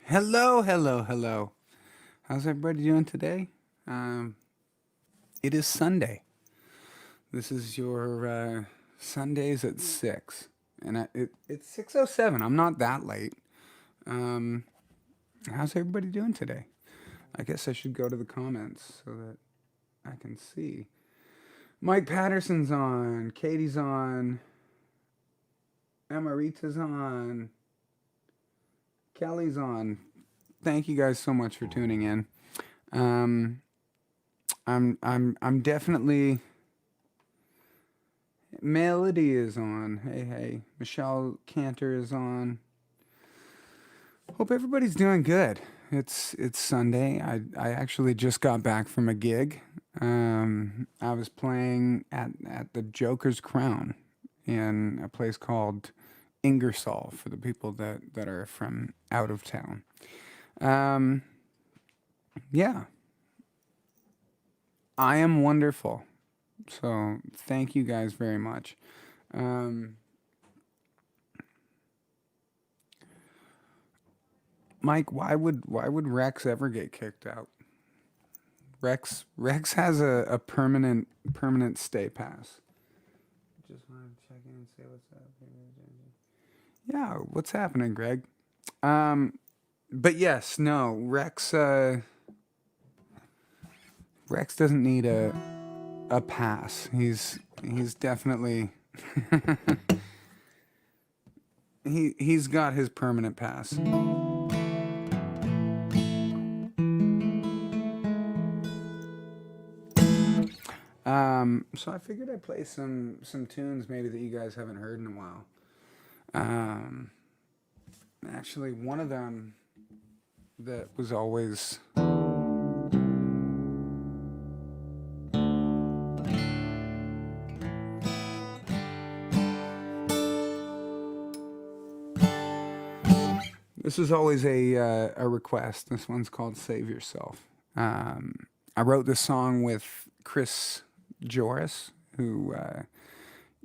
Hello, hello, hello. How's everybody doing today? It is Sunday. This is your Sundays at 6. It's 6:07. I'm not that late. Um, how's everybody doing today? I guess I should go to the comments so that I can see. Mike Patterson's on. Katie's on. Amarita's on. Kelly's on. Thank you guys so much for tuning in. I'm definitely. Melody is on. Hey, hey. Michelle Cantor is on. Hope everybody's doing good. It's Sunday. I actually just got back from a gig. I was playing at the Joker's Crown in a place called Ingersoll for the people that are from out of town. Yeah, I am wonderful. So thank you guys very much. Um, Mike, why would Rex ever get kicked out? Rex has a permanent stay pass. Just want to check in and say what's up. Yeah, what's happening, Greg? But yes, no, Rex doesn't need a pass. He's definitely he's got his permanent pass. So I figured I'd play some tunes maybe that you guys haven't heard in a while. Actually, one of them that was always this was always a request. This one's called "Save Yourself." I wrote this song with Chris Joris, who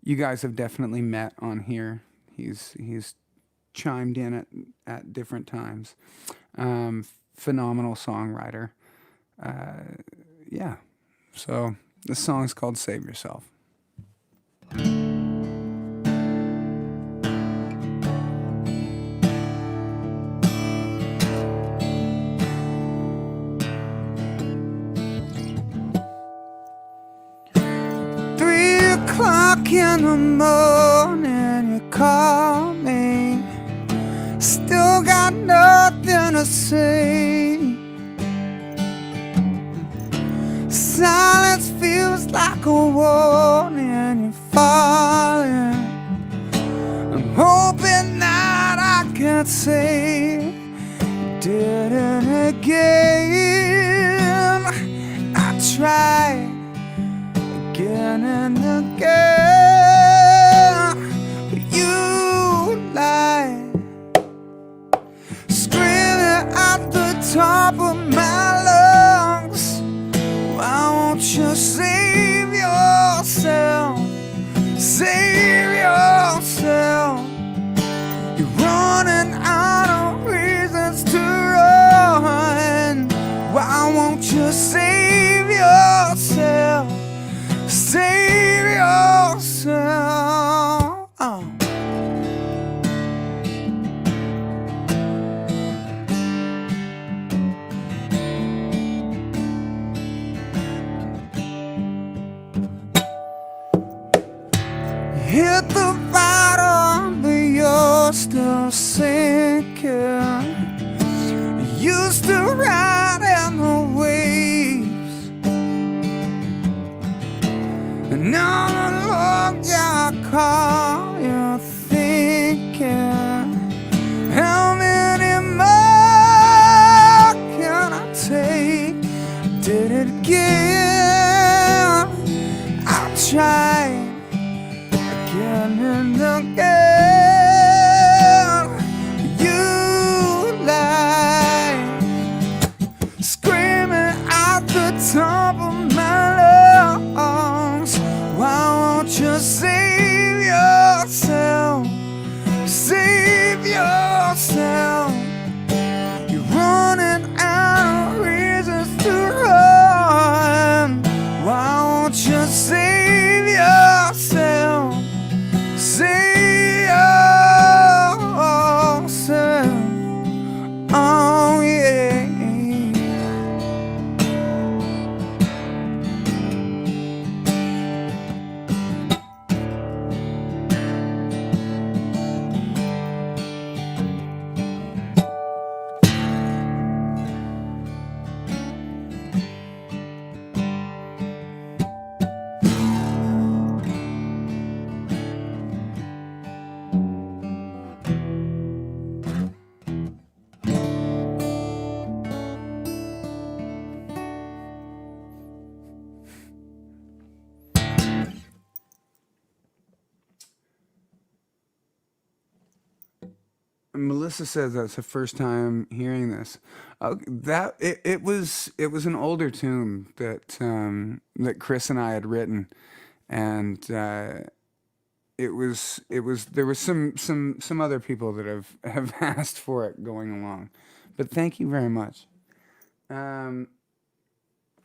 you guys have definitely met on here. He's chimed in at different times. Phenomenal songwriter. Yeah. So this song is called "Save Yourself." 3 o'clock in the morning, you call me. Still got nothing to say. Silence feels like a warning. You're falling. I'm hoping that I can say you did it again. I tried again and again, but you lied, screaming at the top of my lungs. Why won't you save yourself? Save yourself. You're running out of reasons to run. Why won't you save yourself? Save yourself. Hit the bottom, but you're still sinking. Used to ride in the waves, and now the long I call you thinking, how many more can I take? Did it again. I tried again and again. You lied, screaming at the top of my lungs. Why won't you save yourself? Save yourself. You're Melissa says that's the first time hearing this. It was an older tune that Chris and I had written, and it was there was some other people that have asked for it going along, but thank you very much. Um,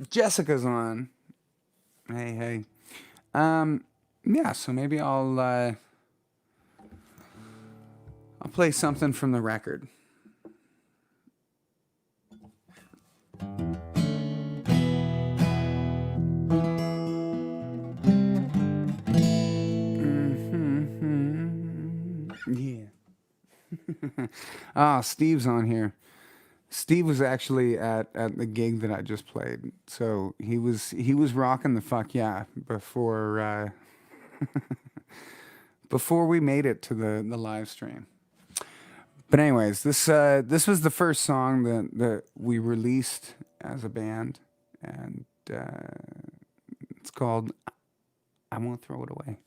Jessica's on. Hey, hey. Yeah, so maybe I'll play something from the record. Yeah. Steve's on here. Steve was actually at the gig that I just played, so he was rocking the fuck yeah before we made it to the live stream. But anyways, this was the first song that we released as a band, and it's called "I Won't Throw It Away."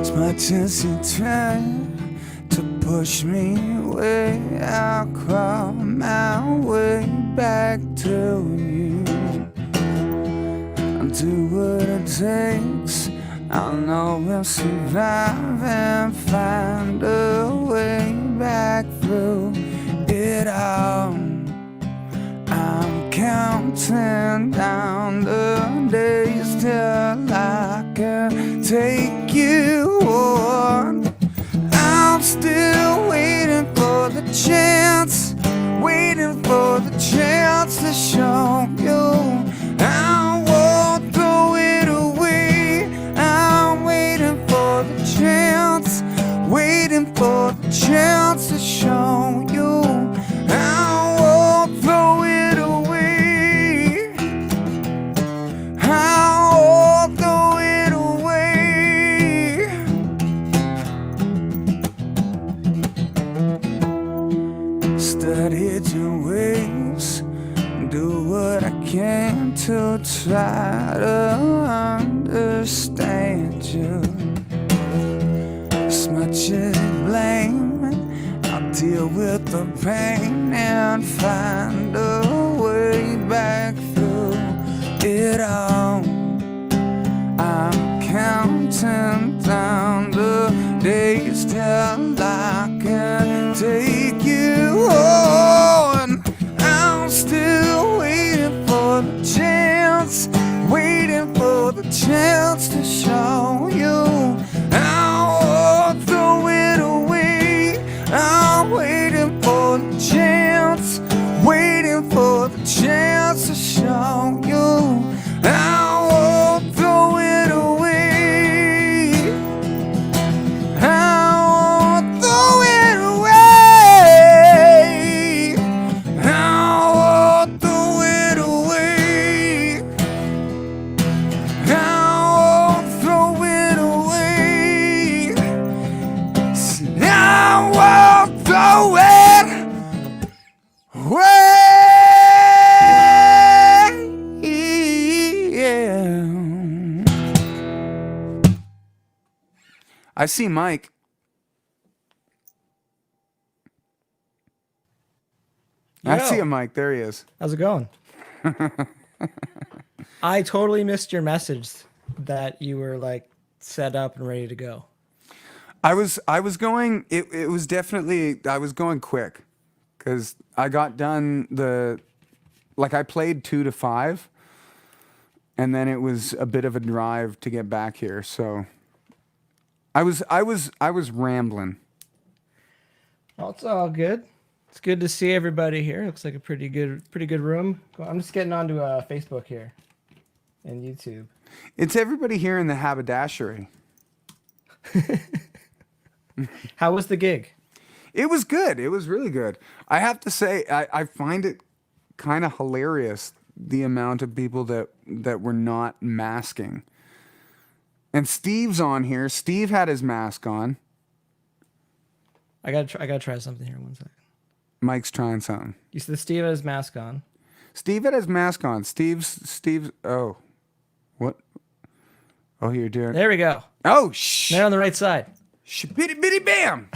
As much as you try to push me away, I'll crawl my way back to you. I'll do what it takes. I know we'll survive and find a way back through it all. I'm counting down the days till I can take you on. I'm still waiting for the chance, waiting for the chance to show you. I won't throw it away. I'm waiting for the chance, waiting for the chance to show you. I won't throw it away. I won't throw it away. Studied your ways, do what I can to try to understand you. As much as blame, I'll deal with the pain and find a way back through it all. I'm counting down the days till I can take you on. I'm still waiting for the chance, waiting for the chance to show you. I won't throw it away. I'm waiting for the chance, waiting for the chance to show you. I won't throw it away. I won't throw it away. I won't throw it away. I won't throw it away. I won't throw it away. I see Mike. I see a Mike. There he is. How's it going? I totally missed your message that you were like set up and ready to go. I was going. It was definitely. I was going quick, because I got done I played 2 to 5, and then it was a bit of a drive to get back here. So I was rambling. Well, it's all good. It's good to see everybody here. Looks like a pretty good room. I'm just getting onto Facebook here and YouTube. It's everybody here in the haberdashery. How was the gig? It was good. It was really good. I have to say, I find it kind of hilarious, the amount of people that were not masking. And Steve's on here. Steve had his mask on. I gotta try something here. 1 second. Mike's trying something. You see the Steve had his mask on. Steve had his mask on. Steve's. Oh, what? Oh, you're doing. There we go. Oh, They're on the right side. Bitty bitty bam.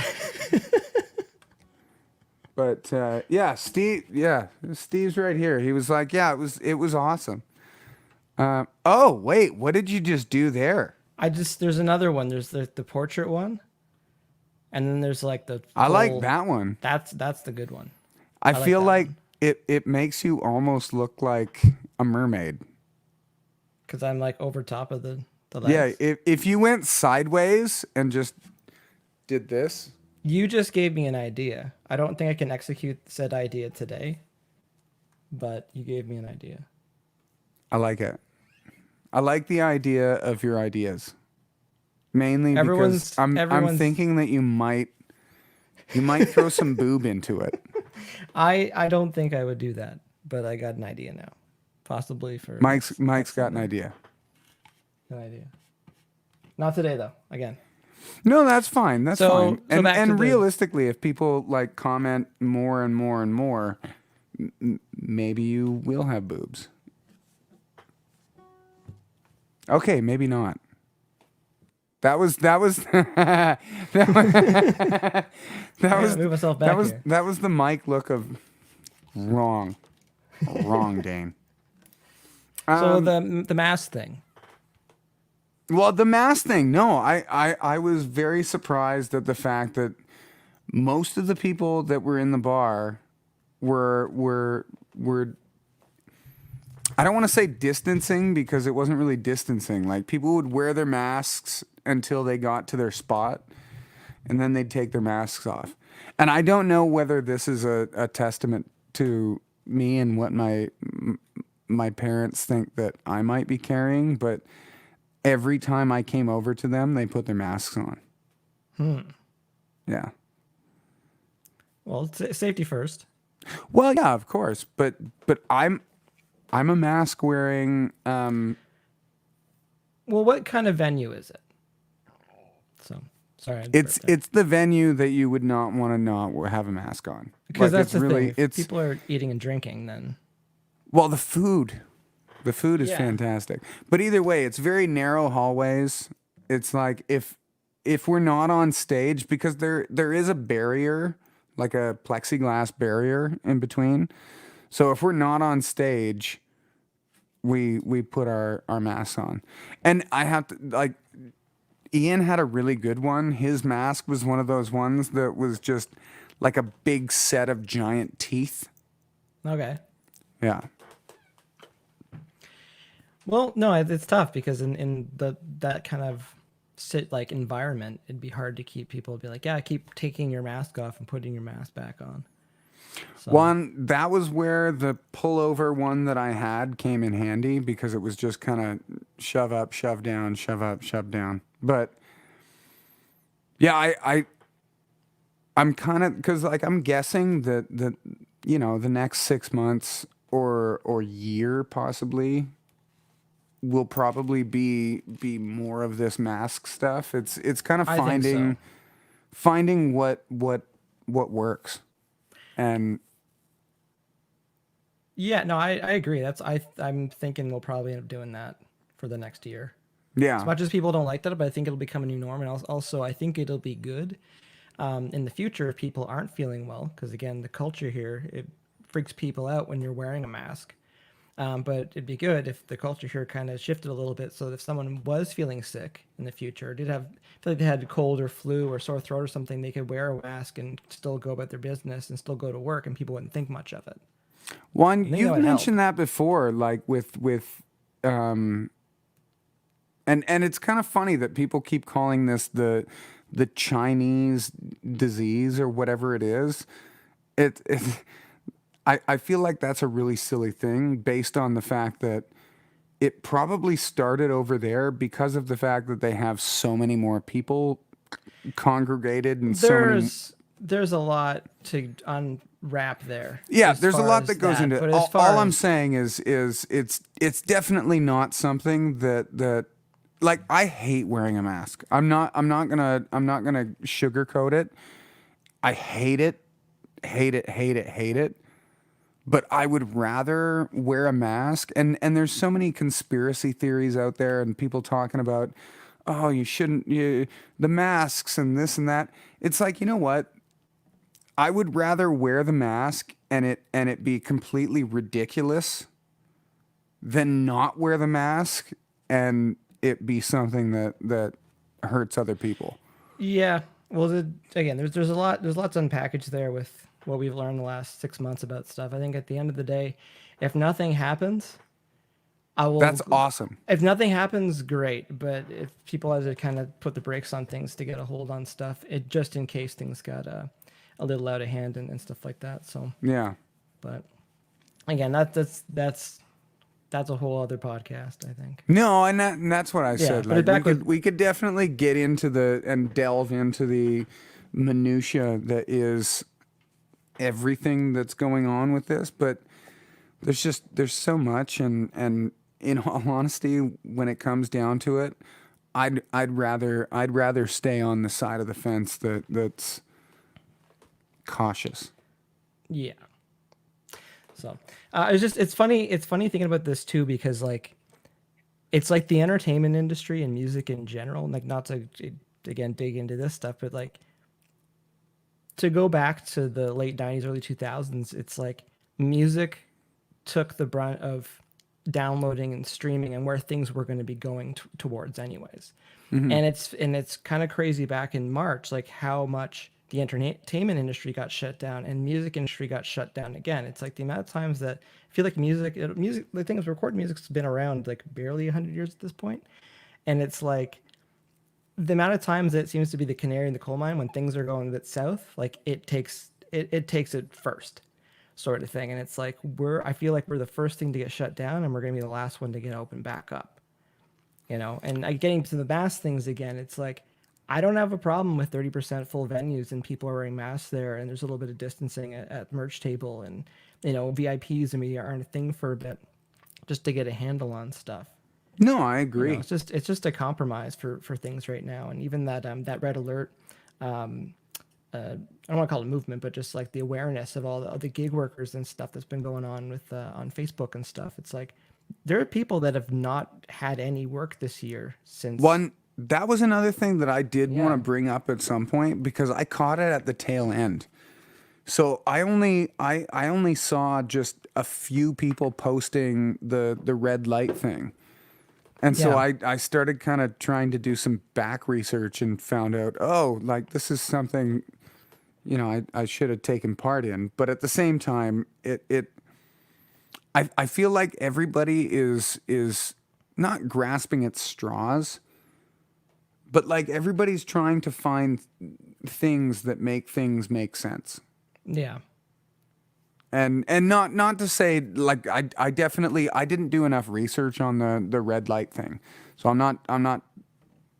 But yeah, Steve. Yeah, Steve's right here. He was like, yeah, it was awesome. Oh wait, what did you just do there? There's another one. There's the portrait one, and then there's like the. I like full- that one. That's the good one. I like feel that like one. it makes you almost look like a mermaid. Because I'm like over top of the Yeah, lens. if you went sideways and just did this. You just gave me an idea. I don't think I can execute said idea today, but you gave me an idea. I like it. I like the idea of your ideas. Mainly because I'm thinking that you might throw some boob into it. I don't think I would do that, but I got an idea now. Possibly for Mike's got an idea. An idea. Not today though. Again. No, that's fine. That's fine. So back to And the- realistically, if people like comment more and more and more, maybe you will have boobs. Okay, maybe not. That was that was that was move myself back here. that was the Mike look of wrong, Dane. So the mask thing. Well, the mask thing. No, I was very surprised at the fact that most of the people that were in the bar were I don't want to say distancing because it wasn't really distancing. Like people would wear their masks until they got to their spot and then they'd take their masks off. And I don't know whether this is a testament to me and what my parents think that I might be carrying, but every time I came over to them, they put their masks on. Yeah. Well, safety first. Well, yeah, of course, but I'm a mask wearing. Well, what kind of venue is it? So sorry. I It's the venue that you would not want to not have a mask on because Like, that's the really thing. If people are eating and drinking, then well the food is Yeah. fantastic. But either way, it's very narrow hallways. It's like if we're not on stage because there is a barrier, like a plexiglass barrier in between. So if we're not on stage, we put our masks on. And I have to like Ian had a really good one. His mask was one of those ones that was just like a big set of giant teeth. okay. Yeah. Well, no, it's tough because in that kind of like environment, it'd be hard to keep people be like, yeah, keep taking your mask off and putting your mask back on. So, That was where the pullover one that I had came in handy because it was just kind of shove up, shove down, shove up, shove down. But yeah, I'm kind of because like I'm guessing that the next 6 months or year possibly will probably be more of this mask stuff. It's kind of I think so. finding what works. And yeah, no, I agree. I'm thinking we'll probably end up doing that for the next year. yeah, As much as people don't like that, but I think it'll become a new norm, and also I think it'll be good in the future if people aren't feeling well, because again, the culture here it freaks people out when you're wearing a mask. But it'd be good if the culture here kind of shifted a little bit, so that if someone was feeling sick in the future, feel like they had a cold or flu or sore throat or something, they could wear a mask and still go about their business and still go to work, and people wouldn't think much of it. one think that you've would mentioned that before, like with and it's kind of funny that people keep calling this the Chinese disease or whatever it is. I feel like that's a really silly thing based on the fact that it probably started over there because of the fact that they have so many more people congregated and so many. There's a lot to unwrap there. Yeah, as there's a far lot as that goes into but it. as All far I'm as- saying is it's definitely not something that like I hate wearing a mask. I'm not gonna sugarcoat it. I hate it. hate it, hate it, hate it. But I would rather wear a mask. And there's so many conspiracy theories out there, and people talking about, oh, you shouldn't, the masks and this and that. It's like, you know what? I would rather wear the mask and it be completely ridiculous than not wear the mask and it be something that hurts other people. Yeah. Well, again, there's a lot there's lots unpackaged there with what we've learned the last 6 months about stuff. I think at the end of the day, if nothing happens, I will. That's awesome. If nothing happens, great. But if people have to kind of put the brakes on things to get a hold on stuff, it just in case things got a little out of hand and stuff like that. So, Yeah. but again, that's a whole other podcast, I think. No, and that's what I Yeah, said. but Like back with we could definitely get into the and delve into the minutia that is everything that's going on with this, but there's so much, and in all honesty, when it comes down to it, I'd rather stay on the side of the fence that's cautious. yeah. So it's funny thinking about this too because like it's like the entertainment industry and music in general. Like not to again dig into this stuff, but like to go back to the late '90s, early 2000s, it's like music took the brunt of downloading and streaming and where things were going to be going towards anyways. And it's kind of crazy back in March like how much the entertainment industry got shut down and music industry got shut down again. It's like the amount of times that I feel like music the thing is recorded music's been around like barely 100 years at this point, and it's like the amount of times that it seems to be the canary in the coal mine when things are going a bit south, like it takes it first, sort of thing. And it's like I feel like we're the first thing to get shut down, and we're gonna be the last one to get opened back up. And getting to the mask things again, it's like I don't have a problem with 30% full venues and people are wearing masks there, and there's a little bit of distancing at merch table, and VIPs and media aren't a thing for a bit, just to get a handle on stuff. No, I agree. It's just a compromise for things right now, and even that red alert. I don't want to call it a movement, but just like the awareness of all the gig workers and stuff that's been going on with on Facebook and stuff. It's like there are people that have not had any work this year since. One That was another thing that I did want Yeah. to bring up at some point because I caught it at the tail end. So I only saw just a few people posting the red light thing. And so Yeah. I started kind of trying to do some back research and found out, oh, like this is something, I should have taken part in. But at the same time, I feel like everybody is not grasping at straws, but like everybody's trying to find things that make things make sense. Yeah. And not to say like I definitely I didn't do enough research on the red light thing. So I'm not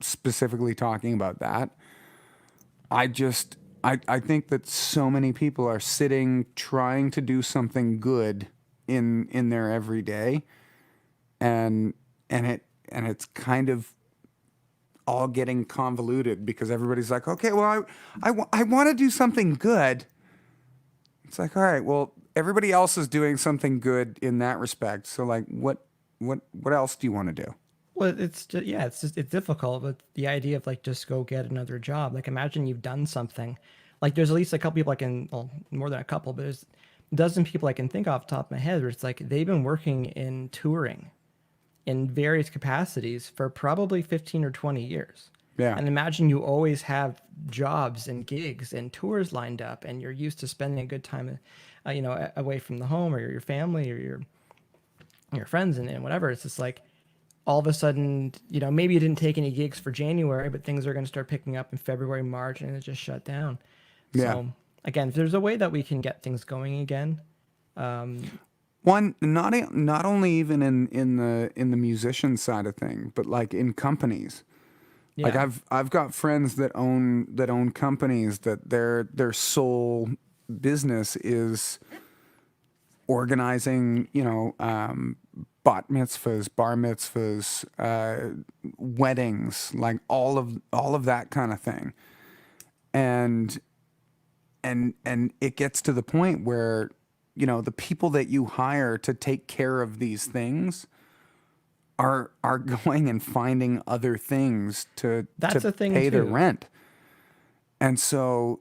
specifically talking about that. I think that so many people are sitting trying to do something good in their everyday, and it's kind of all getting convoluted because everybody's like, okay, well I want to do something good. It's like, all right, well, everybody else is doing something good in that respect. So like what else do you want to do? Well, it's just, yeah, it's difficult, but the idea of like just go get another job. Like imagine you've done something. Like there's at least a couple people well, more than a couple, but there's a dozen people I can think off the top of my head where it's like they've been working in touring in various capacities for probably 15 or 20 years. Yeah. And imagine you always have jobs and gigs and tours lined up, and you're used to spending a good time, away from the home or your family or your friends and whatever. It's just like all of a sudden, maybe you didn't take any gigs for January, but things are going to start picking up in February, March, and it just shut down. Yeah. So again, if there's a way that we can get things going again, One, not only even in the musician side of thing, but like in companies. Like yeah, I've got friends that own companies that their sole business is organizing, bat mitzvahs, bar mitzvahs, weddings, like all of that kind of thing. And and it gets to the point where, the people that you hire to take care of these things are going and finding other things to That's a thing pay their too. rent. And so,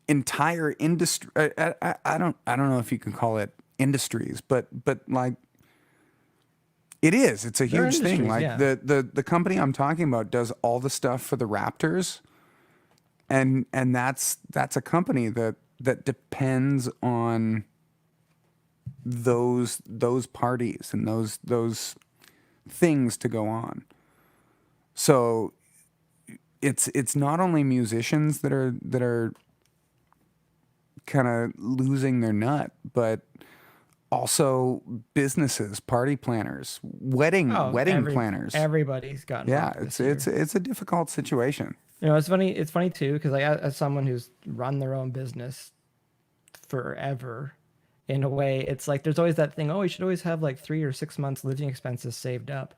entire industry, I don't know if you can call it industries, but like it's a There are huge thing. industries, Like yeah. the company I'm talking about does all the stuff for the Raptors, and that's a company that depends on those parties and those things to go on. So it's not only musicians that are kind of losing their nut, but also businesses, party planners, Oh, wedding planners. everybody's gotten Yeah, rocked it's this it's year. it's a difficult situation. It's funny. It's funny too because like as someone who's run their own business forever, in a way, it's like there's always that thing. Oh, you should always have like 3 or 6 months living expenses saved up.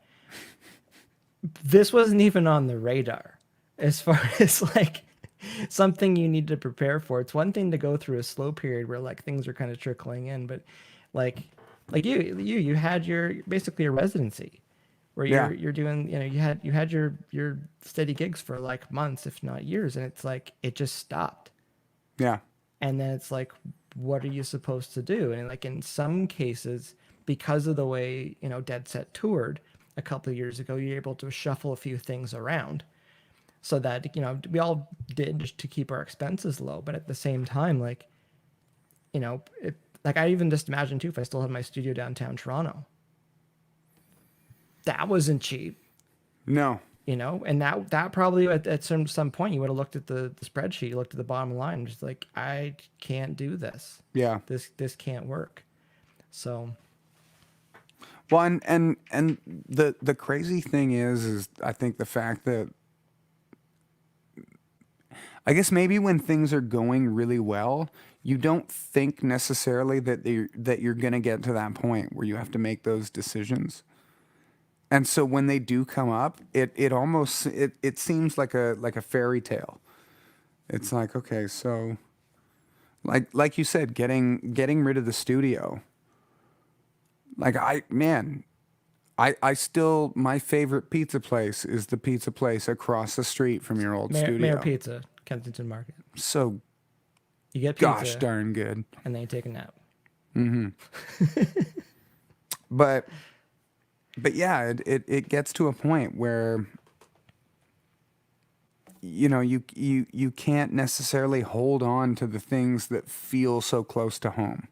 This wasn't even on the radar as far as like something you need to prepare for. It's one thing to go through a slow period where like things are kind of trickling in, but like you had your basically a residency where Yeah, you're doing, you had your steady gigs for like months if not years, and it's like it just stopped. yeah, And then it's like, what are you supposed to do? And like in some cases, because of the way, Dead Set toured a couple of years ago, you're able to shuffle a few things around so that, we all did just to keep our expenses low. But at the same time, like, like I even just imagine too, if I still had my studio downtown Toronto, that wasn't cheap. no, And that probably at some point you would have looked at the spreadsheet, you looked at the bottom line, and just like, I can't do this. yeah. This can't work. So Well, and the crazy thing is I think the fact that I guess maybe when things are going really well, you don't think necessarily that you're gonna get to that point where you have to make those decisions. And so when they do come up, it almost it seems like a fairy tale. It's like, okay, so like you said, getting rid of the studio. Like I still my favorite pizza place is the pizza place across the street from your old Mayor studio. Pizza, Kensington Market. So You get gosh pizza darn good. and then you take a nap. But yeah, it gets to a point where you can't necessarily hold on to the things that feel so close to home.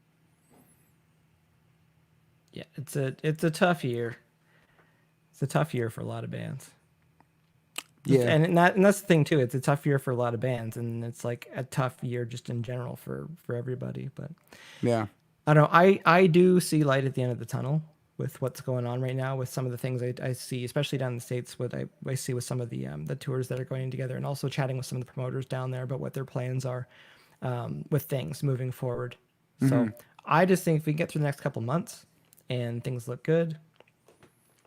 Yeah, it's a tough year. It's a tough year for a lot of bands. Yeah. And that's the thing too. It's a tough year for a lot of bands, and it's like a tough year just in general for everybody. But Yeah. I don't know. I do see light at the end of the tunnel with what's going on right now with some of the things I see, especially down in the States. What I see with some of the tours that are going together, and also chatting with some of the promoters down there about what their plans are with things moving forward. So I just think if we can get through the next couple months and things look good,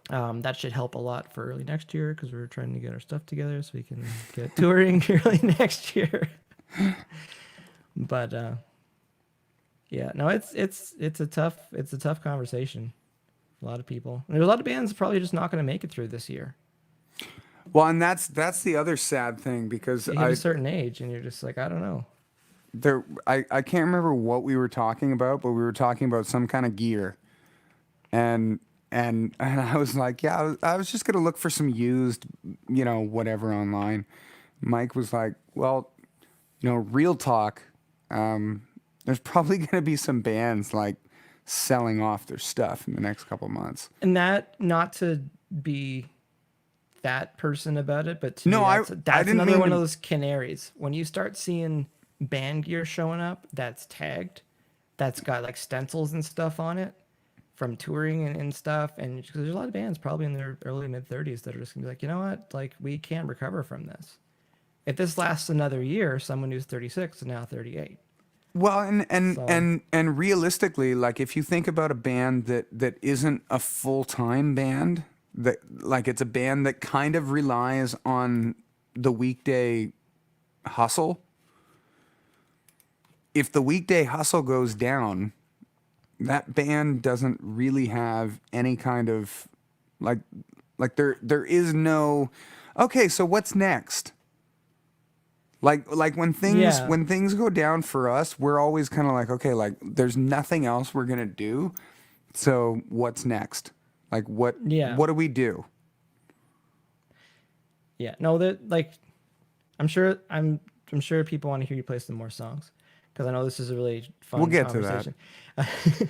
that should help a lot for early next year because we're trying to get our stuff together so we can get touring early next year. But yeah, no, it's a tough conversation. A lot of people. And there's a lot of bands probably just not going to make it through this year. Well, and that's the other sad thing because You hit a certain age and you're just like, I don't know. I can't remember what we were talking about, but we were talking about some kind of gear, and and I was like, yeah, I was just gonna look for some used, whatever online. Mike was like, well, real talk. There's probably gonna be some bands like selling off their stuff in the next couple months. And that, not to be that person about it, but to me, No, I that's didn't another mean one of to. those canaries. When you start seeing band gear showing up that's tagged, that's got like stencils and stuff on it from touring and stuff, and 'cause there's a lot of bands probably in their early mid 30s that are just gonna be like, you know what, like we can't recover from this. If this lasts another year, someone who's 36 is now 38. Well, So and realistically, like if you think about a band that isn't a full-time band, that like it's a band that kind of relies on the weekday hustle, if the weekday hustle goes down, that band doesn't really have any kind of like there is no okay, so what's next? Like Yeah. when things go down for us, we're always kind of like, okay, like there's nothing else we're going to do. So what's next? Like Yeah. what do we do? Yeah. No, that like I'm sure people want to hear you play some more songs because I know this is a really We'll fun get to that. conversation.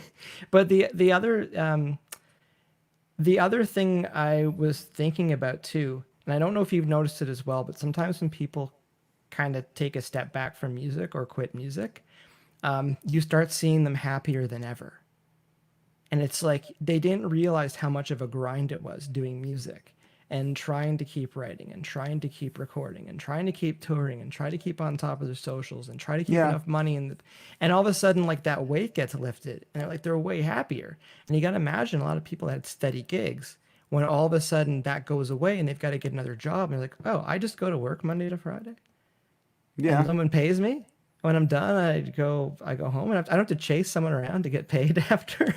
But the other thing I was thinking about too, and I don't know if you've noticed it as well, but sometimes when people kind of take a step back from music or quit music, you start seeing them happier than ever. And it's like they didn't realize how much of a grind it was doing music and trying to keep writing and trying to keep recording and trying to keep touring and try to keep on top of their socials and try to keep Yeah. enough money and all of a sudden like that weight gets lifted and they're way happier. And you got to imagine a lot of people that had steady gigs when all of a sudden that goes away and they've got to get another job and they're like, oh, I just go to work Monday to Friday and Yeah. someone pays me. When I'm done, I go home and I don't have to chase someone around to get paid after.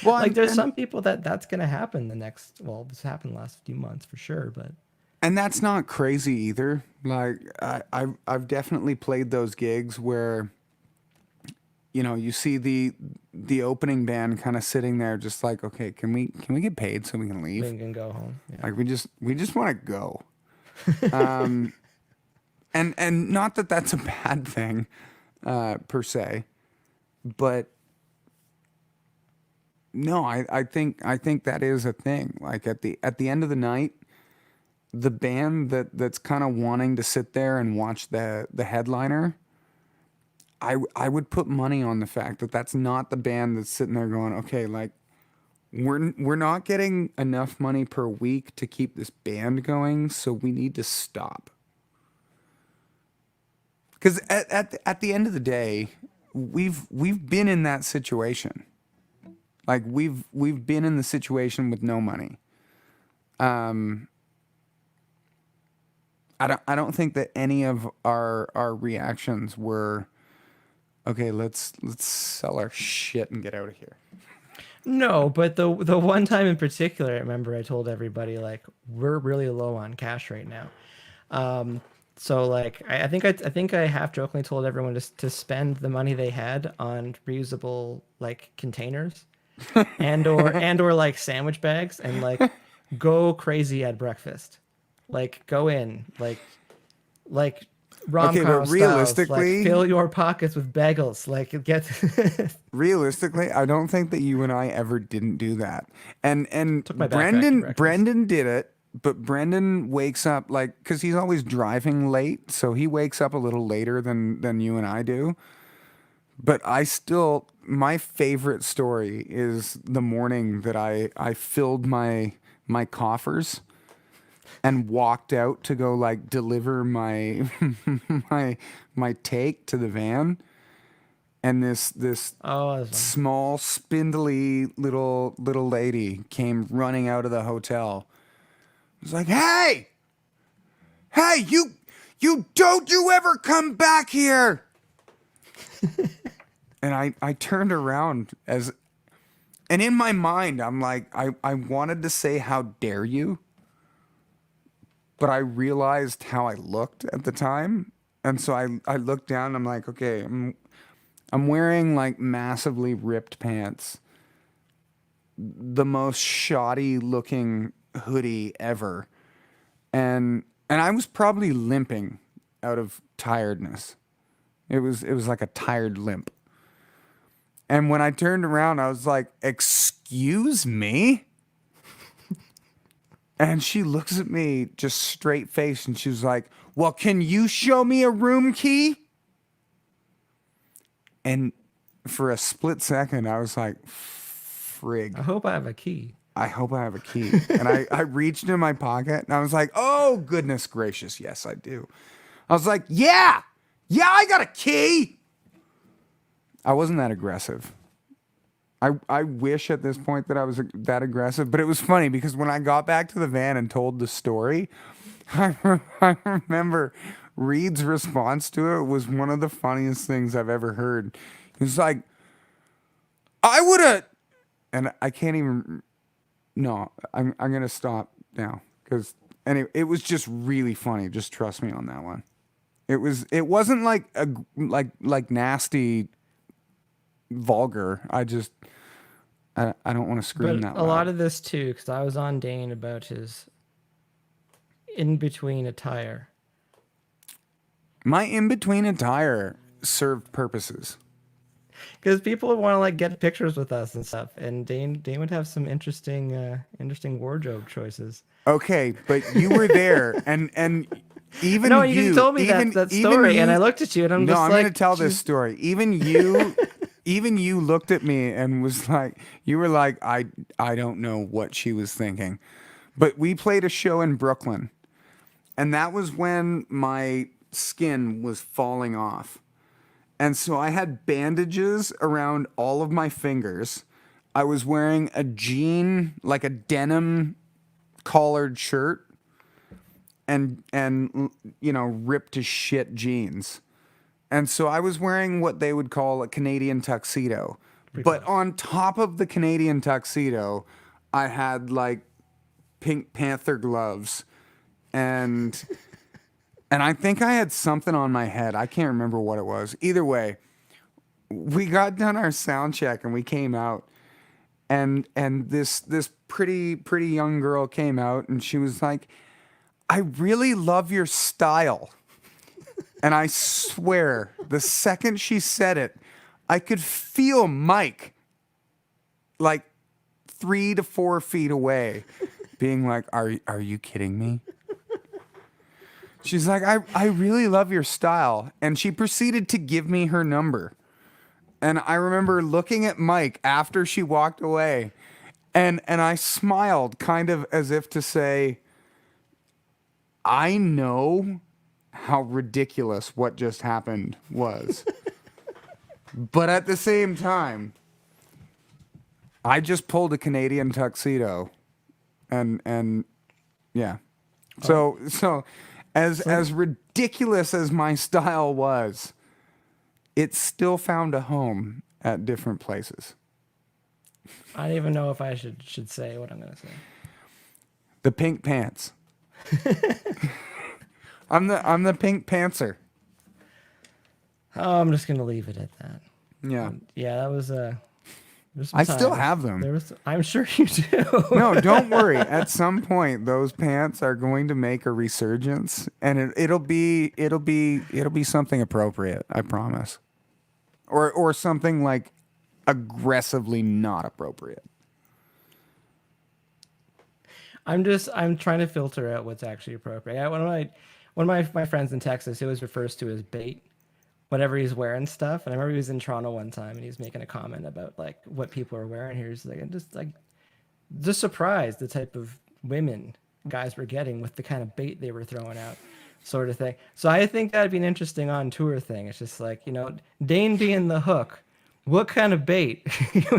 Well, Like there's some people that's gonna happen the next. Well, this happened the last few months for sure, but and that's not crazy either. Like I've definitely played those gigs where you see the opening band kind of sitting there just like, okay, can we get paid so we can leave? we can go home. Yeah. Like we just want to go. And not that that's a bad thing per se, but no, I think that is a thing. Like at the end of the night, the band that's kind of wanting to sit there and watch the headliner, I would put money on the fact that that's not the band that's sitting there going, okay, like we're not getting enough money per week to keep this band going, so we need to stop. Because at the end of the day, we've been in that situation. Like we've been in the situation with no money. I don't think that any of our reactions were okay. Let's sell our shit and get out of here. No, but the one time in particular, I remember I told everybody like we're really low on cash right now. So like I think I half jokingly told everyone to spend the money they had on reusable like containers and or like sandwich bags and like go crazy at breakfast. Like go in like Okay, but rom-com styles, like fill your pockets with bagels, like get realistically, I don't think that you and I ever didn't do that. And took my backpack to breakfast. Brendan did it, but Brendan wakes up like because he's always driving late, so he wakes up a little later than you and I do. But my favorite story is the morning that I filled my coffers and walked out to go like deliver my my take to the van, and this Oh, that's fun. small spindly little lady came running out of the hotel. It was like, hey, you don't you ever come back here. And I turned around and in my mind I'm like I wanted to say how dare you, but I realized how I looked at the time. And so I looked down and I'm like, okay, I'm wearing like massively ripped pants, the most shoddy looking hoodie ever. And I was probably limping out of tiredness. It was like a tired limp. And when I turned around, I was like, "Excuse me?" And she looks at me just straight faced and she was like, "Well, can you show me a room key?" And for a split second, I was like, I "Frig. hope I have a key. I hope I have a key." And I reached in my pocket and I was like, "Oh, goodness gracious. Yes, I do." I was like, "Yeah, I got a key." I wasn't that aggressive. I wish at this point that I was that aggressive, but it was funny because when I got back to the van and told the story, I remember Reed's response to it was one of the funniest things I've ever heard. He was like, I would have, and I can't even, no, I'm going to stop now because anyway, it was just really funny. Just trust me on that one. It wasn't like like nasty, vulgar. I don't want to scream But that a lot loud. of this too, because I was on Dane about his in between attire. My in between attire served purposes. Because people would want to like get pictures with us and stuff, and Dane would have some interesting wardrobe choices. Okay, but you were there, and even No, you you, told me that even story, and I you. looked at you, and I'm No, just I'm going to like, tell this "Geez." story. Even you looked at me and was like, you were like, I don't know what she was thinking, but we played a show in Brooklyn, and that was when my skin was falling off. And so I had bandages around all of my fingers. I was wearing a jean, like a denim collared shirt and ripped to shit jeans. And so I was wearing what they would call a Canadian tuxedo. Pretty But close. on top of the Canadian tuxedo, I had like Pink Panther gloves and and I think I had something on my head. I can't remember what it was. Either way, we got done our sound check and we came out and this pretty young girl came out and she was like, I really love your style. And I swear, the second she said it, I could feel Mike like 3 to 4 feet away being like, are you kidding me? She's like, I really love your style. And she proceeded to give me her number. And I remember looking at Mike after she walked away and I smiled kind of as if to say, I know how ridiculous what just happened was. But at the same time, I just pulled a Canadian tuxedo and yeah. So as ridiculous as my style was, it still found a home at different places. I don't even know if I should say what I'm gonna say. The pink pants. I'm the pink pantser. Oh, I'm just gonna leave it at that. Yeah. Yeah, that was there's some I still times. have them. There was. I'm sure you do. No, don't worry. At some point, those pants are going to make a resurgence, and it'll be something appropriate. I promise, or something like aggressively not appropriate. I'm trying to filter out what's actually appropriate. One of my friends in Texas, he always refers to as bait whenever he's wearing stuff. And I remember he was in Toronto one time and he was making a comment about like what people are wearing here. He's like, I'm just surprised the type of women guys were getting with the kind of bait they were throwing out, sort of thing. So I think that'd be an interesting on tour thing. It's just like, Dane being the hook. What kind of bait?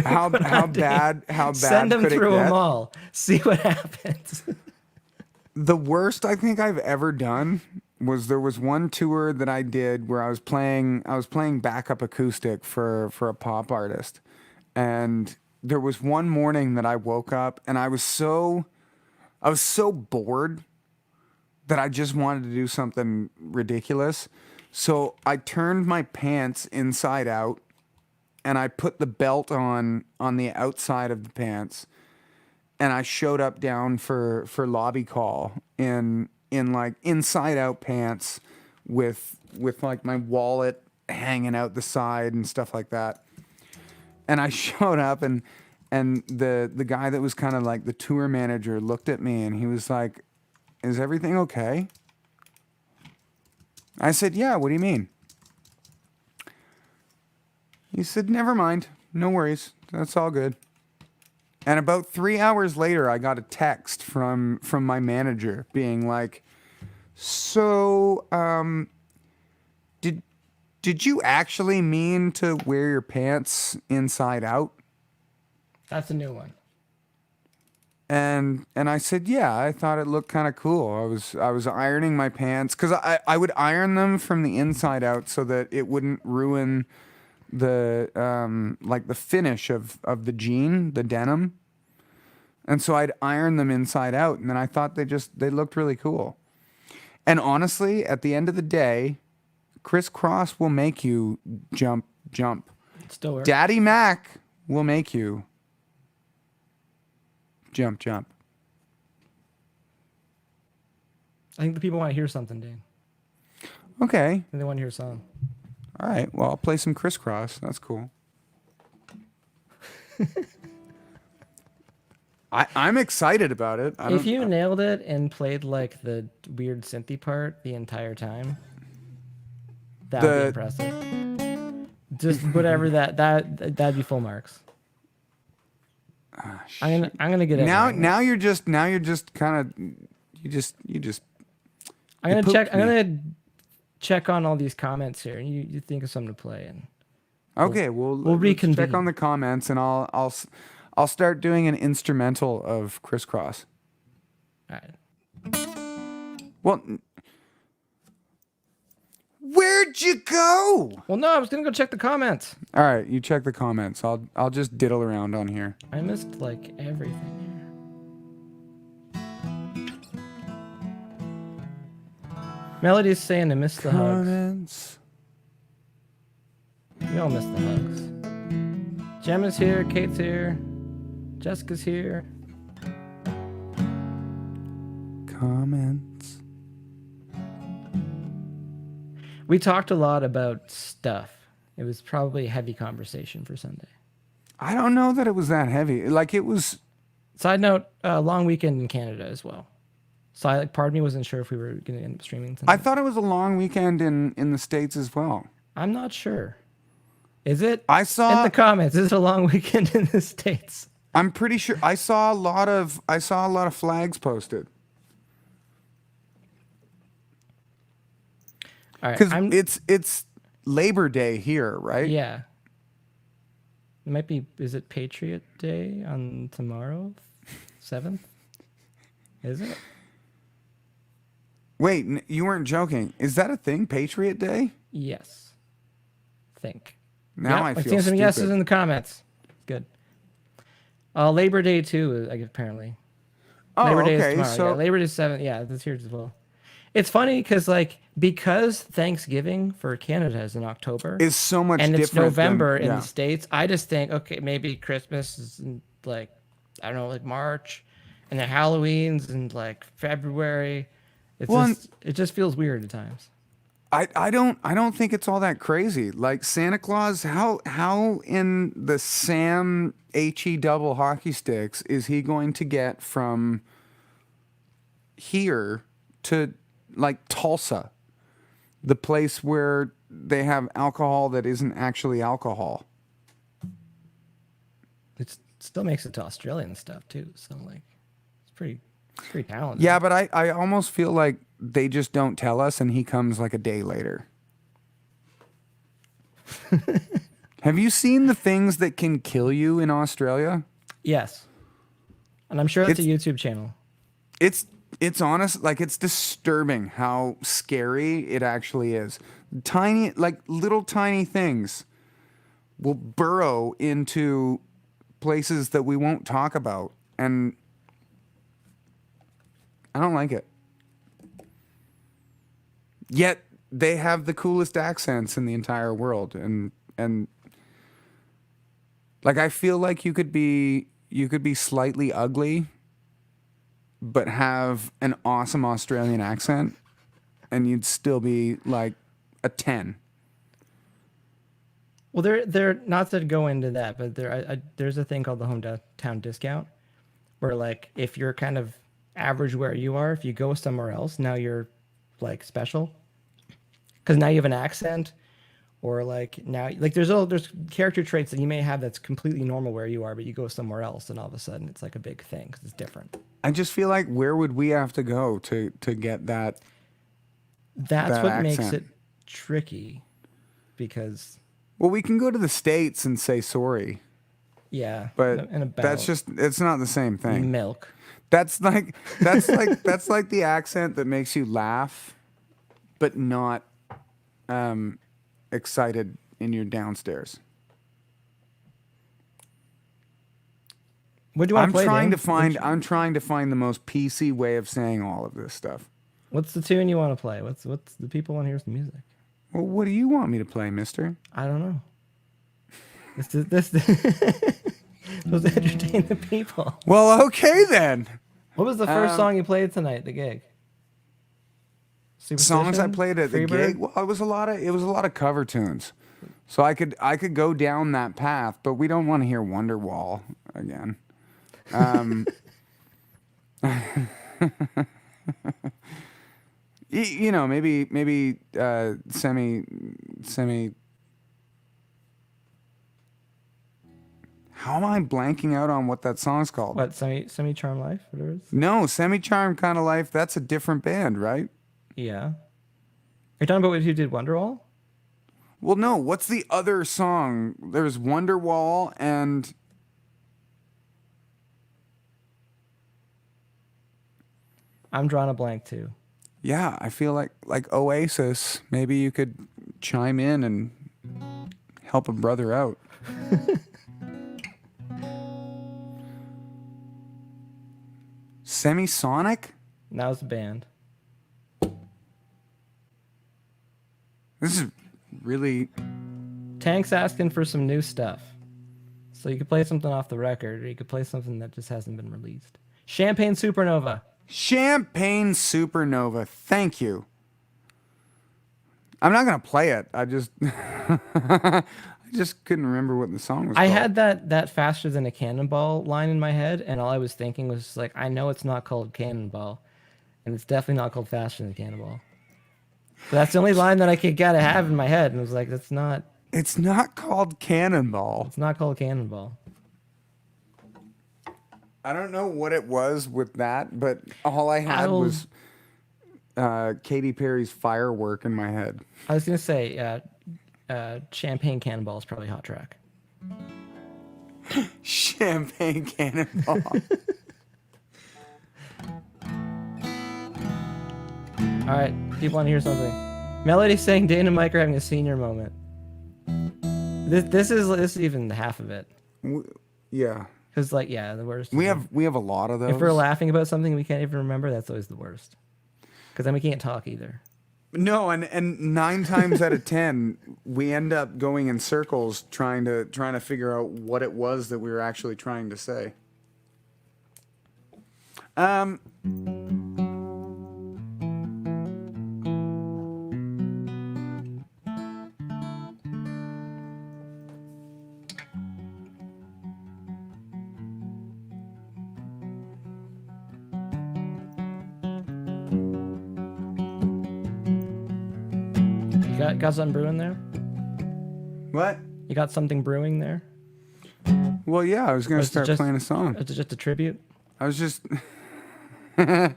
How bad Send them could it through get? them all. See what happens. The worst I think I've ever done was there was one tour that I did where I was playing backup acoustic for a pop artist. And there was one morning that I woke up and I was so bored that I just wanted to do something ridiculous. So I turned my pants inside out and I put the belt on the outside of the pants. And I showed up down for lobby call in like inside out pants with like my wallet hanging out the side and stuff like that. And I showed up and the guy that was kind of like the tour manager looked at me and he was like, "Is everything okay?" I said, "Yeah, what do you mean?" He said, "Never mind. No worries. That's all good." And about 3 hours later, I got a text from my manager being like, "So, did you actually mean to wear your pants inside out?" That's a new one. And I said, yeah, I thought it looked kind of cool. I was ironing my pants because I would iron them from the inside out so that it wouldn't ruin the like the finish of the jean, the denim. And so I'd iron them inside out, and then I thought they looked really cool. And honestly, at the end of the day, crisscross will make you jump. It still works. Daddy Mac will make you jump. I think the people want to hear something, Dane. Okay. I think they want to hear a song. All right. Well, I'll play some crisscross. That's cool. I'm excited about it. If you nailed it and played like the weird synthy part the entire time, that would be impressive. Just whatever that'd be full marks. I'm gonna get it. Now you're just kind of you just. I'm gonna check on all these comments here, and you think of something to play, and okay, we'll reconvene. check on the comments, and I'll start doing an instrumental of crisscross. All right. Well, where'd you go? Well, no, I was gonna go check the comments. All right, you check the comments. I'll just diddle around on here. I missed like everything here. Melody's saying I missed the hugs. We all miss the hugs. Gemma's here, Kate's here, Jessica's here. Comments. We talked a lot about stuff. It was probably a heavy conversation for Sunday. I don't know that it was that heavy. Like it was. Side note, long weekend in Canada as well. So part of me wasn't sure if we were going to end up streaming tonight. I thought it was a long weekend in the States as well. I'm not sure. Is it? I saw in the comments. Is it a long weekend in the States? I'm pretty sure I saw a lot of flags posted. All right, because it's Labor Day here, right? Yeah. It might be. Is it Patriot Day on tomorrow, 7th? Is it? Wait, you weren't joking. Is that a thing? Patriot Day? Yes. Think. Now I feel I've seen some stupid. yeses in the comments. Good. Labor Day too, apparently. Oh, Labor Day okay. is tomorrow. So Yeah, Labor Day is 7th. Yeah, that's here as well. It's funny because Thanksgiving for Canada is in October. Is so much and different. It's November than, in the States. I just think, okay, maybe Christmas is in like, I don't know, like March, and then Halloween's in like February. It just feels weird at times. I don't think it's all that crazy. Like Santa Claus, how in the Sam HE double hockey sticks is he going to get from here to like Tulsa, the place where they have alcohol that isn't actually alcohol? It still makes it to Australian stuff too. So like, it's pretty talented. Yeah, but I almost feel like they just don't tell us, and he comes like a day later. Have you seen the things that can kill you in Australia? Yes, and I'm sure it's a YouTube channel. It's honest, like it's disturbing how scary it actually is. Tiny, like little tiny things will burrow into places that we won't talk about, and I don't like it. Yet they have the coolest accents in the entire world, and like I feel like you could be slightly ugly, but have an awesome Australian accent, and you'd still be like a 10. Well, they're not to go into that, but there's a thing called the hometown discount, where like if you're kind of average where you are, if you go somewhere else, now you're like special, because now you have an accent, or like now like there's character traits that you may have that's completely normal where you are, but you go somewhere else and all of a sudden it's like a big thing because it's different. I just feel like where would we have to go to get that? That's that what accent makes it tricky, because well, we can go to the States and say sorry. yeah, But and that's just, it's not the same thing. milk. That's like the accent that makes you laugh, but not excited in your downstairs. What do you want to play, Dane? I'm trying to find the most PC way of saying all of this stuff. What's the tune you want to play? What's the people want to hear some music? Well, what do you want me to play, mister? I don't know. This was to entertain the people. Well, okay then. What was the first song you played tonight? The gig. Songs I Superstition? played at the Freebird? gig. Well, it was a lot of cover tunes. So I could go down that path, but we don't want to hear Wonderwall again. You know, maybe semi. How am I blanking out on what that song's called? What, Semi Charm Life? Whatever it is? No, Semi Charm Kind of Life. That's a different band, right? Yeah. Are you talking about who did Wonderwall? Well, no. What's the other song? There's Wonderwall and I'm drawing a blank too. yeah, I feel like Oasis. Maybe you could chime in and help a brother out. Semisonic? That was the band. This is really Tank's asking for some new stuff. So you could play something off the record, or you could play something that just hasn't been released. Champagne Supernova. Champagne Supernova. Thank you. I'm not gonna play it. I just I just couldn't remember what the song was I called. had that faster than a cannonball line in my head, and all I was thinking was just like, I know it's not called Cannonball, and it's definitely not called Faster Than Cannonball. But that's the only line that I could gotta have in my head, and I was like, that's not. It's not called Cannonball. It's not called Cannonball. I don't know what it was with that, but all I had was Katy Perry's Firework in my head. I was gonna say, Champagne Cannonball is probably Hot Track. Champagne Cannonball. All right, people want to hear something. Melody saying Dane and Mike are having a senior moment. This is even half of it. Yeah. Cause like the worst. We have a lot of those. If we're laughing about something we can't even remember, that's always the worst. Cause then we can't talk either. No, and 9 times out of 10, we end up going in circles trying to figure out what it was that we were actually trying to say. You got something brewing there? What? You got something brewing there? Well, yeah, I was gonna Or is it start just- playing a song. Is it just a tribute? I was just I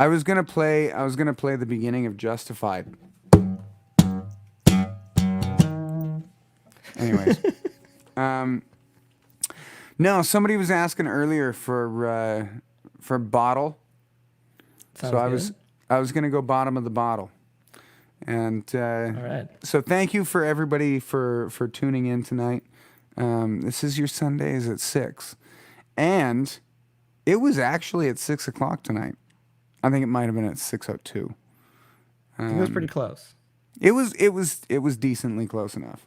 was gonna play the beginning of Justified. Anyways. No, somebody was asking earlier for bottle. Sounds So good. I was gonna go bottom of the bottle. And All right. so thank you for everybody for tuning in tonight. This is your Sundays at 6. And it was actually at 6 o'clock tonight. I think it might have been at 6:02. I think it was pretty close. It was decently close enough.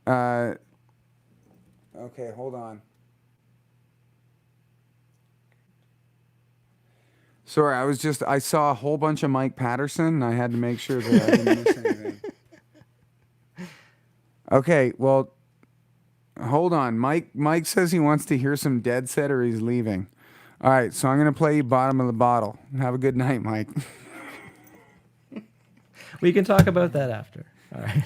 Okay, hold on. Sorry, I saw a whole bunch of Mike Patterson, and I had to make sure that I didn't miss anything. Okay, well, hold on. Mike says he wants to hear some Dead Set or he's leaving. All right, so I'm going to play you Bottom of the Bottle. Have a good night, Mike. We can talk about that after. All right.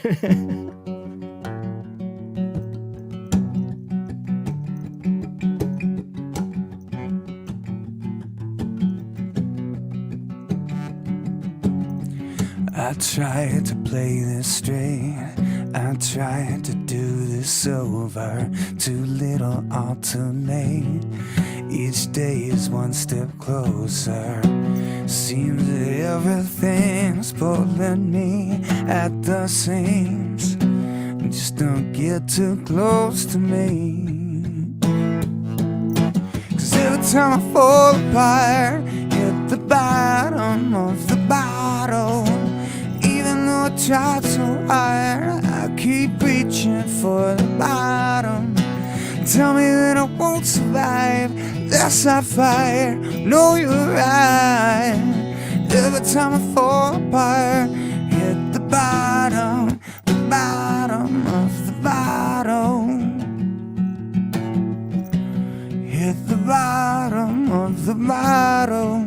I tried to play this straight. I tried to do this over. Too little alternate. Each day is one step closer. Seems that everything's pulling me at the seams. Just don't get too close to me. 'Cause every time I fall apart, hit the bottom of the bottle. Even though I tried so hard, I keep reaching for the bottom. Tell me that I won't survive unless I fight. No, you're right. Every time I fall apart, hit the bottom of the bottom. Hit the bottom of the bottom.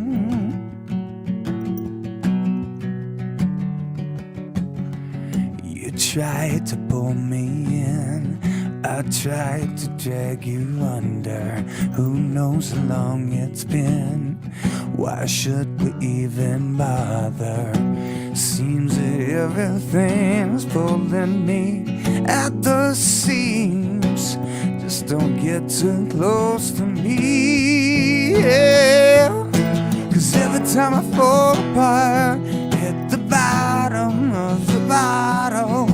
You tried to pull me in, I tried to drag you under. Who knows how long it's been? Why should we even bother? Seems that everything's pulling me at the seams. Just don't get too close to me, yeah. 'Cause every time I fall apart, hit the bottom of the bottle.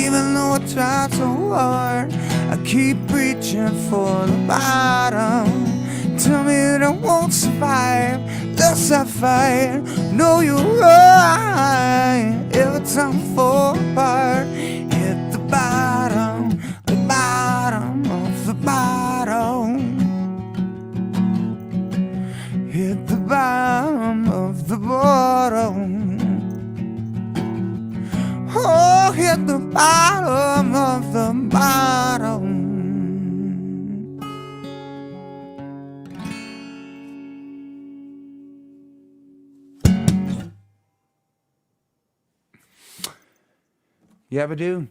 Even though I try so hard, I keep reaching for the bottom. Tell me that I won't survive unless I fight. No, you're right. Every time I fall apart, hit the bottom of the bottom. Hit the bottom of the bottom. Oh, hit the bottom of the bottom. Yabba-doo.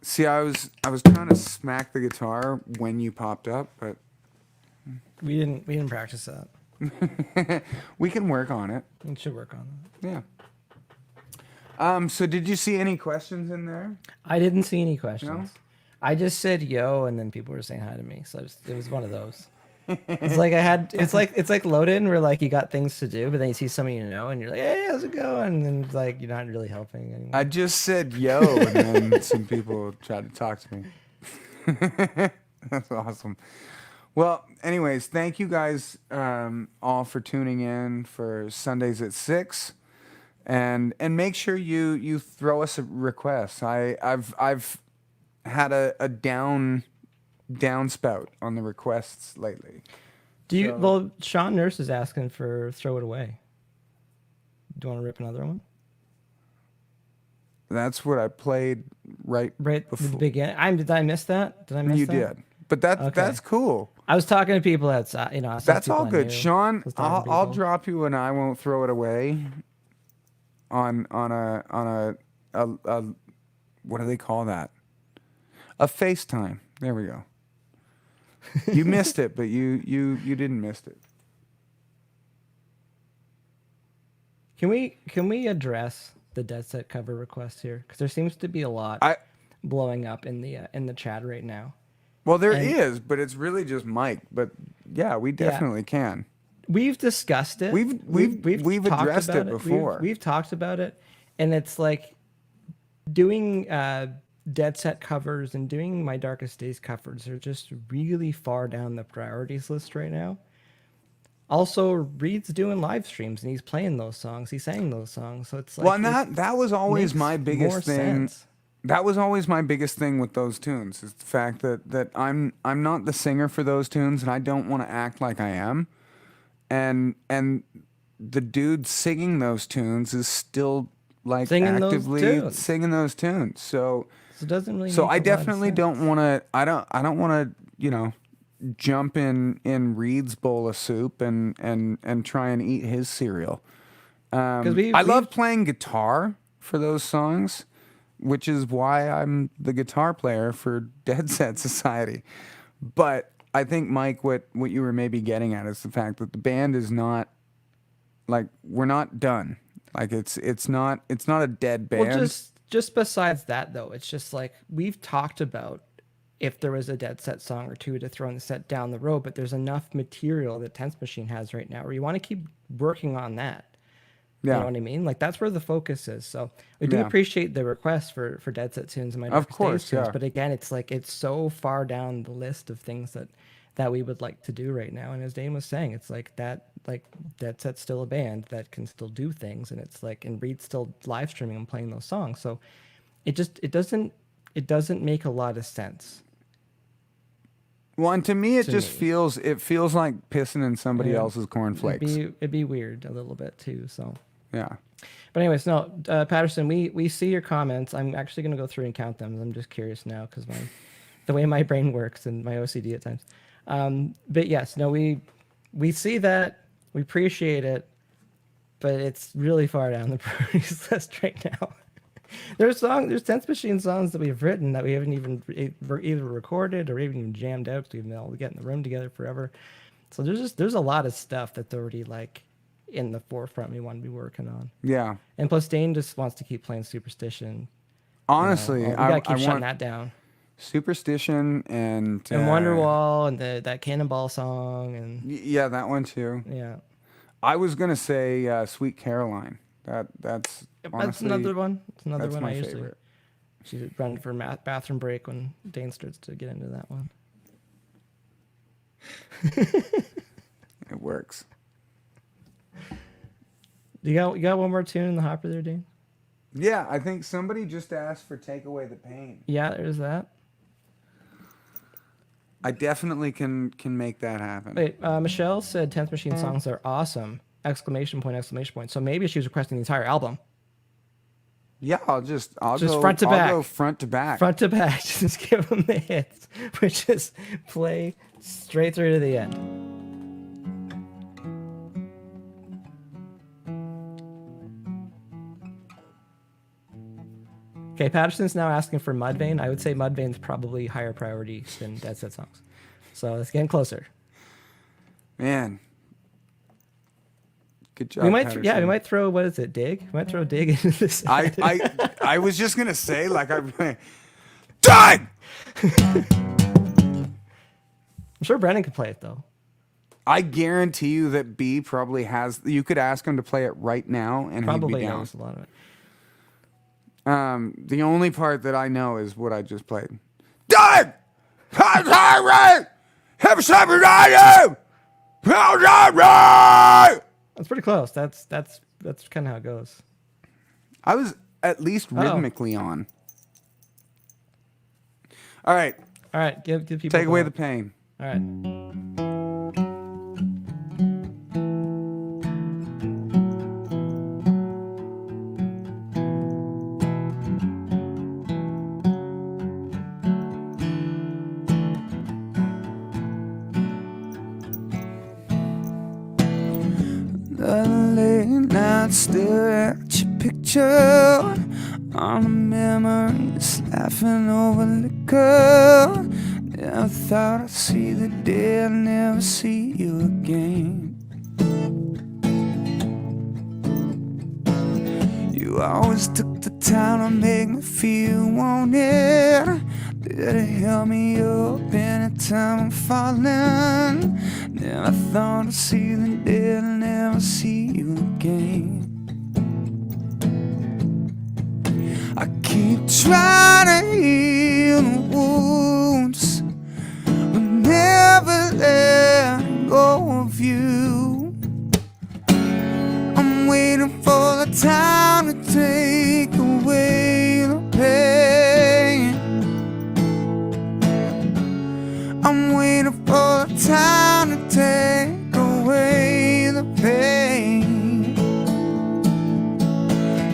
See, I was trying to smack the guitar when you popped up, but We didn't practice that. we can work on it. We should work on that. Yeah. So did you see any questions in there? I didn't see any questions. No? I just said yo, and then people were saying hi to me. So it was one of those. It's like it's like load in where like you got things to do, but then you see somebody you know, and you're like, hey, how's it going? And then it's like you're not really helping anyone. I just said yo, and then some people tried to talk to me. That's awesome. Well, anyways, thank you guys all for tuning in for Sundays at 6. And make sure you throw us a request. I've had a downspout on the requests lately. Well, Sean Nurse is asking for Throw It Away. Do you want to rip another one? That's what I played right Right before. at the beginning. Did I miss that? Did I miss You that? did, but that's cool. I was talking to people outside. You know, That's people all I good, knew. Sean. I was talking to I'll people. drop you, and I won't throw it away. On a what do they call that? A FaceTime. There we go. You missed it, but you didn't miss it. Can we address the Dead Set cover request here? Because there seems to be a lot blowing up in the chat right now. Well, there is, but it's really just Mike. But yeah, we definitely can. We've discussed it. We've talked addressed about it before. We've talked about it, and it's like doing Dead Set covers and doing My Darkest Days covers are just really far down the priorities list right now. Also, Reed's doing live streams and he's playing those songs. He's saying those songs, so it's like Well, and that was always my biggest thing. Sense. That was always my biggest thing with those tunes is the fact that I'm not the singer for those tunes, and I don't want to act like I am. And the dude singing those tunes is still like actively singing those tunes. So it doesn't really. So make I a lot of definitely sense. don't want to. I don't want to. Jump in Reed's bowl of soup and try and eat his cereal. I love playing guitar for those songs, which is why I'm the guitar player for Dead Set Society. But I think, Mike, what you were maybe getting at is the fact that the band is not, like, we're not done. Like, it's not a dead band. Well, just besides that, though, it's just like we've talked about if there was a Dead Set song or two to throw in the set down the road, but there's enough material that Tense Machine has right now where you want to keep working on that. You know what I mean? Like that's where the focus is. So we do appreciate the request for Dead Set tunes and My Darkest Days tunes, but again, it's like it's so far down the list of things that we would like to do right now. And as Dane was saying, it's like that, like Dead Set's still a band that can still do things, and it's like, and Reed's still live streaming and playing those songs. So it doesn't make a lot of sense. Well, and to me, it feels like pissing in somebody else's cornflakes. It'd be weird a little bit too. So yeah. But anyways, no, Patterson, we see your comments. I'm actually gonna go through and count them. I'm just curious now because the way my brain works and my OCD at times. But yes, no, we see that, we appreciate it, but it's really far down the priorities list right now. There's Tense Machine songs that we've written that we haven't even either recorded or even jammed out because we've been able to get in the room together forever. So there's a lot of stuff that's already like in the forefront we want to be working on. Yeah. And plus Dane just wants to keep playing Superstition. Honestly, we gotta keep shutting that down. Superstition and Wonderwall and that Cannonball song and yeah, that one too. Yeah. I was gonna say Sweet Caroline. That's honestly, another one. It's another that's one my I usually favorite. She's running for bathroom break when Dane starts to get into that one. It works. You got one more tune in the hopper there, Dane? Yeah, I think somebody just asked for Take Away the Pain. Yeah, there's that. I definitely can make that happen. Wait, Michelle said Tenth Machine songs are awesome! Exclamation point! Exclamation point! So maybe she was requesting the entire album. Yeah, I'll go front to back. I'll go front to back. Front to back. Just give them the hits, which is play straight through to the end. Okay, Patterson's now asking for Mudvayne. I would say Mudvayne's probably higher priority than Dead Set songs. So it's getting closer. Man. Good job. We might throw, what is it, Dig? We might throw Dig into this. I was just gonna say, like, Dig! I'm sure Brennan could play it though. I guarantee you that B probably has. You could ask him to play it right now, and probably he'd be down. knows a lot of it. The only part that I know is what I just played. Dig! That's pretty close. That's kind of how it goes. I was at least rhythmically on. All right. Give people. Take away the pain. All right. Late night stare at your picture on the memories, laughing over liquor. Never thought I'd see the day I'd never see you again. You always took the time to make me feel wanted. Did it help me up anytime I'm falling? Never thought I'd see the day I'd never see you again. I keep trying to heal the wounds, but never letting go of you. I'm waiting for the time to take away the pain. I'm waiting for the time to take away the pain.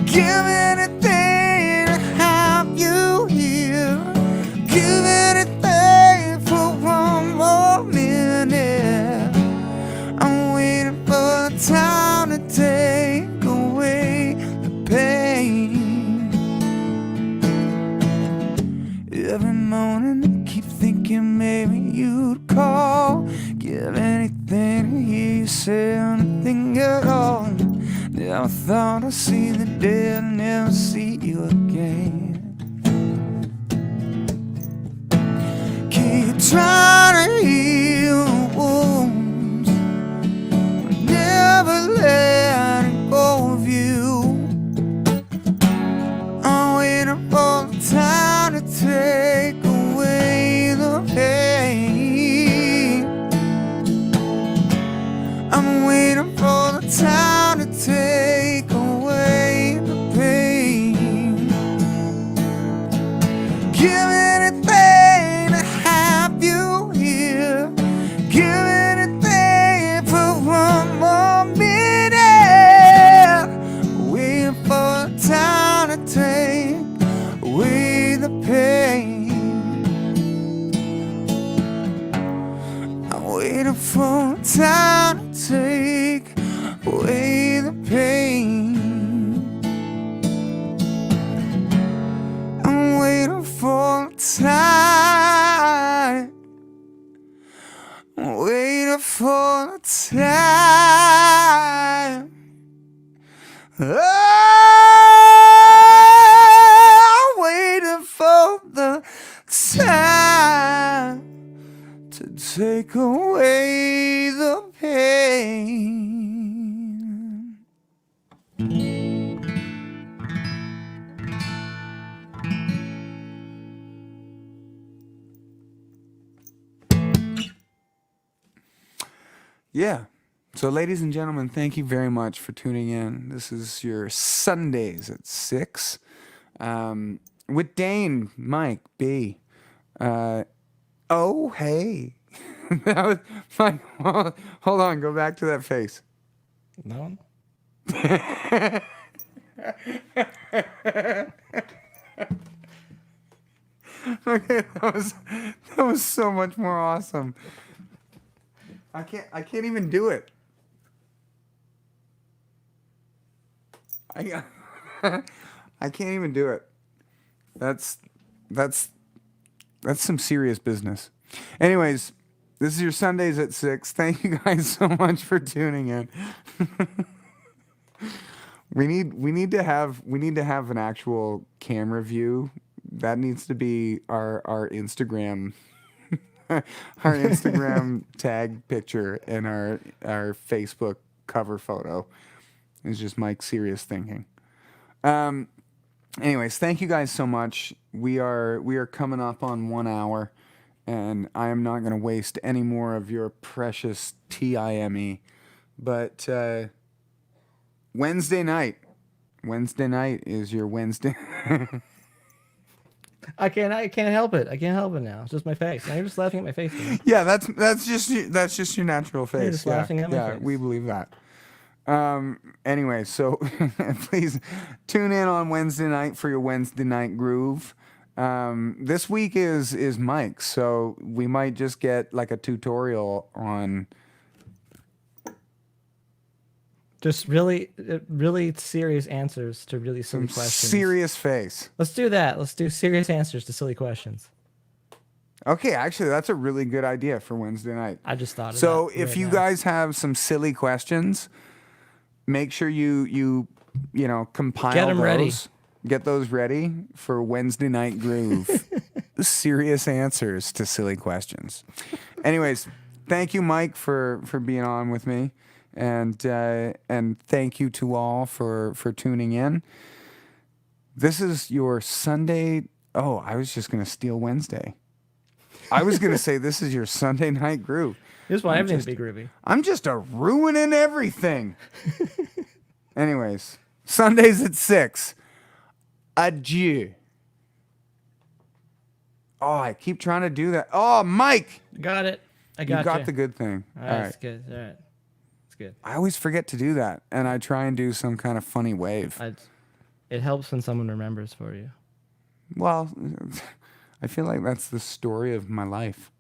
Give anything to have you here. Give anything for one more minute. I'm waiting for the time to take away the pain. Every morning I keep thinking maybe you'd call. Give anything to hear you say anything at all. Never thought I'd see the day I'd never see you again. trying to heal wounds, never letting go of you. I'm waiting for the time to take away the pain. I'm waiting for the time to take away the pain. Give anything to have you here. Give anything for one more minute. Waiting for the time to take away the pain. I'm waiting for the time to take away the pain. I'm waiting for time. I'm waiting for the time. Oh, I'm waiting for the time to take away the pain. Yeah. So, ladies and gentlemen, thank you very much for tuning in. This is your Sundays at 6 with Dane, Mike, B. Oh, hey. That was my. Hold on, go back to that face. That one? Okay, that was so much more awesome. I can't even do it. I can't even do it. That's some serious business. Anyways, this is your Sundays at 6. Thank you guys so much for tuning in. We need to have an actual camera view. That needs to be our Instagram our Instagram tag picture and our Facebook cover photo. It's just Mike's serious thinking. Anyways, thank you guys so much. We are coming up on 1 hour, and I am not going to waste any more of your precious time. But Wednesday night is your Wednesday. I can't help it. I can't help it now. It's just my face. Now you're just laughing at my face. Now. Yeah, that's just your natural face. You're just laughing at my face. We believe that. Anyway, so please tune in on Wednesday night for your Wednesday night groove. This week is Mike's, so we might just get like a tutorial on just really serious answers to really silly questions. Serious face. Let's do that. Let's do serious answers to silly questions. Okay, actually, that's a really good idea for Wednesday night. I just thought of so that if right you now. guys have some silly questions, make sure you compile Get 'em those. ready. Get those ready for Wednesday night groove. Serious answers to silly questions. Anyways, thank you, Mike, for being on with me, and thank you to all for tuning in. This is your Sunday. Oh, I was just gonna steal Wednesday. I was gonna say this is your Sunday night groove. This is why everything's be groovy. I'm just ruining everything. Anyways, Sundays at 6. Adieu. Oh, I keep trying to do that. Oh, Mike. Got it. I got you. Got the good thing. All right. It's good. All right. It's good. I always forget to do that, and I try and do some kind of funny wave. It helps when someone remembers for you. Well, I feel like that's the story of my life.